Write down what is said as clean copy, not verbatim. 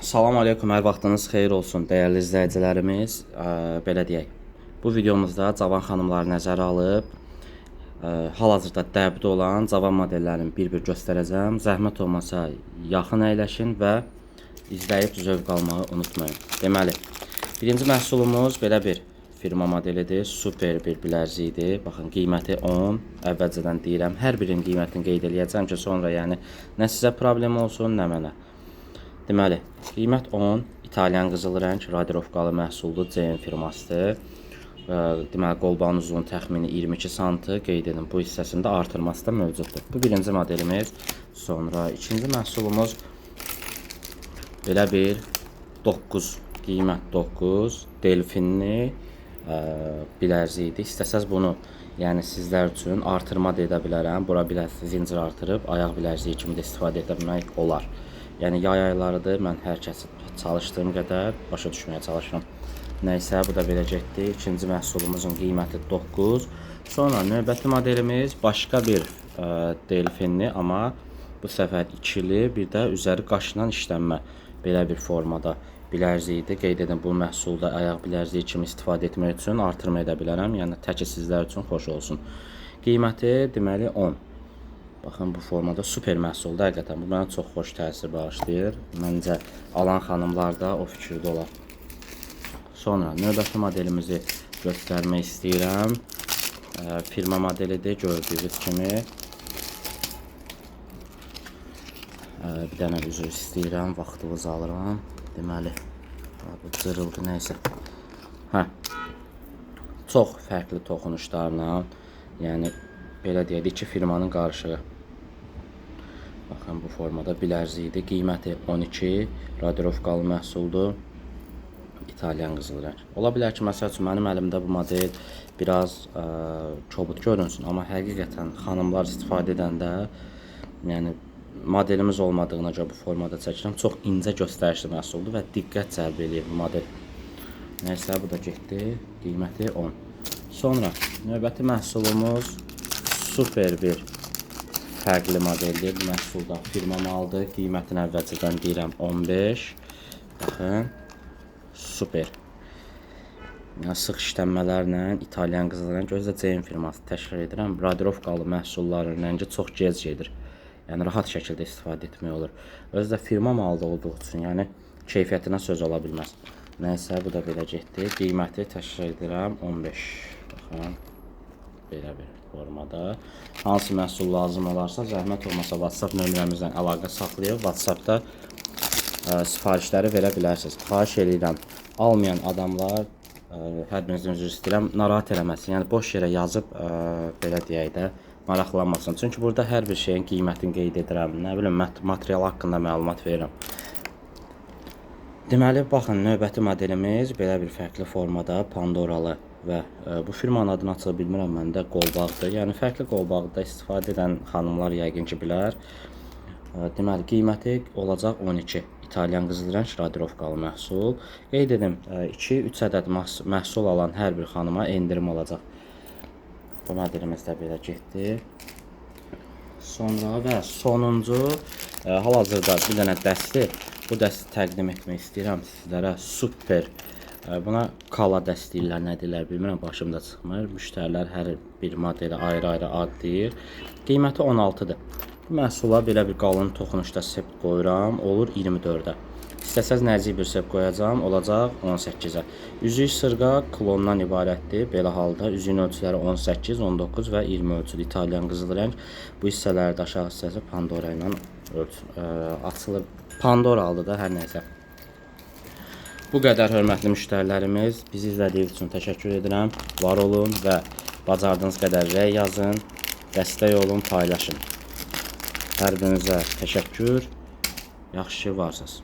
Salam aleykum, hər vaxtınız xeyir olsun dəyərli izləyicilərimiz. Belə deyək, bu videomuzda cavan xanımları nəzərə alıb hal-hazırda dəbdə olan cavan modellərini bir-bir göstərəcəm. Zəhmət olmasa yaxın əyləşin və izləyib zövq almağı unutmayın. Deməli, birinci məhsulumuz belə bir firma modelidir. Super bir bilərziyidir. Baxın, qiyməti 10. Əvvəlcədən deyirəm, hər birinin qiymətini qeyd edəcəm ki, sonra yəni nə sizə problem olsun, nə mənə. Deməli, qiymət 10, İtalyan qızıl rəng, radirovkalı məhsuldur, CM firmasıdır. Deməli, qolbağın uzunluğu təxmini 22 sm, qeyd edin, bu hissəsində artırması da mövcuddur. Bu birinci modelimiz. Sonra ikinci məhsulumuz belə bir 9, qiymət 9, delfinli bilərziyidir. İstəsəz bunu, yəni sizlər üçün artırma da edə bilərəm. Bura biraz zincir artırıb, ayaq bilərziyi kimi də istifadə etmək olar. Yəni yay aylarıdır, mən hər kəs çalışdığım qədər başa düşməyə çalışıram. Nəysə, bu da belə getdi. İkinci məhsulumuzun qiyməti 9. Sonra növbəti modelimiz başqa bir delfinli, amma bu səfər ikili, bir də üzəri qaşla işlənmə belə bir formada bilərziyidir. Qeyd edin, bu məhsulda ayaq bilərziyi kimi istifadə etmək üçün artırma edə bilərəm. Yəni təki sizlər üçün xoş olsun. Qiyməti deməli 10. Baxın, bu formada super məhsuldur. Həqiqətən bu mənə çox xoş təsir bağışlayır. Məncə alan xanımlar da o fikirdə olar. Sonra növbəti modelimizi göstərmək istəyirəm. Firma modelidir, gördüyünüz kimi. Bir dənə üzr istəyirəm, vaxtınızı alıram. Deməli, bu cırıldı, nəysə. Çox fərqli toxunuşlarla, yəni belə deyək, iki firmanın qarışığı. Baxın, bu formada bilərziyidir. Qiyməti 12, radirovkalı məhsuldur. İtalyan qızıl rəng. Ola bilər ki, məsəl üçün mənim əlimdə bu model biraz kobud görünsün, amma həqiqətən xanımlar istifadə edəndə, yəni modelimiz olmadığına görə bu formada çəkirəm. Çox incə göstərişli məhsuldur və diqqət cəlb edir bu model. Nəysə, bu da getdi. Qiyməti 10. Sonra növbəti məhsulumuz super bir fərqli modeldir. Bu məhsulda firma malıdır. Qiymətini əvvəlcədən deyirəm 15. Baxın, super. Yəni, sıx işlənmələrlə İtalyan qızıl rəng, özü də CM firması təşkil edirəm. Radirovkalı məhsulların rəngi çox gec gedir. Yəni rahat şəkildə istifadə etmək olur. Özü də firma malıda olduğu üçün, yəni keyfiyyətinə söz ola bilməz. Nəysə, bu da belə getdi. Qiyməti təşkil edirəm 15. Baxın, belə bir formada. Hansı məhsul lazım olarsa, zəhmət olmasa WhatsApp nömrəmizdən əlaqə saxlayıb WhatsAppda sifarişləri verə bilərsiniz. Xahiş edirəm, almayan adamlar, hər birinizdən üzr istəyirəm, narahat eləməsin. Yəni boş yerə yazıb belə deyək də maraqlanmasın. Çünki burada hər bir şeyin qiymətini qeyd edirəm, nə bilim, material haqqında məlumat verirəm. Deməli, baxın, növbəti modelimiz belə bir fərqli formada Pandoralı və bu firmanın adını aça bilmirəm, məndə qolbağdır. Yəni fərqli qolbağda istifadə edən xanımlar yəqin ki bilər. Deməli, qiyməti olacaq 12. İtalyan qızıl rəng radirovkalı məhsul. Qeyd edim, 2-3 ədəd məhsul alan hər bir xanıma endirim olacaq. Bu modelimiz də belə getdi. Sonra və sonuncu, hal-hazırda bir dənə dəsti, bu dəsti təqdim etmək istəyirəm sizlərə. Super. Buna kala dəst deyirlər, nə deyirlər bilmirəm, başımda çıxmır. Müştərilər hər bir modeli ayrı-ayrı ad deyir. Qiyməti 16-dır. Bu məhsula belə bir qalın toxunuşda sept qoyuram, olur 24-ə. İstəsəz nəzik bir sept qoyacam, olacaq 18-ə. Üzük sırğa klondan ibarətdir. Belə halda üzüyün ölçüləri 18, 19 və 20 ölçülü İtalyan qızıl rəng. Bu hissələri də aşağı hissəsi Pandora ilə açılır. Pandora aldı da, hər nəysə. Bu qədər hörmətli müştərilərimiz, bizi izlədiyiniz üçün təşəkkür edirəm. Var olun və bacardığınız qədər rəy yazın, dəstək olun, paylaşın. Hər birinizə təşəkkür. Yaxşı ki varsınız.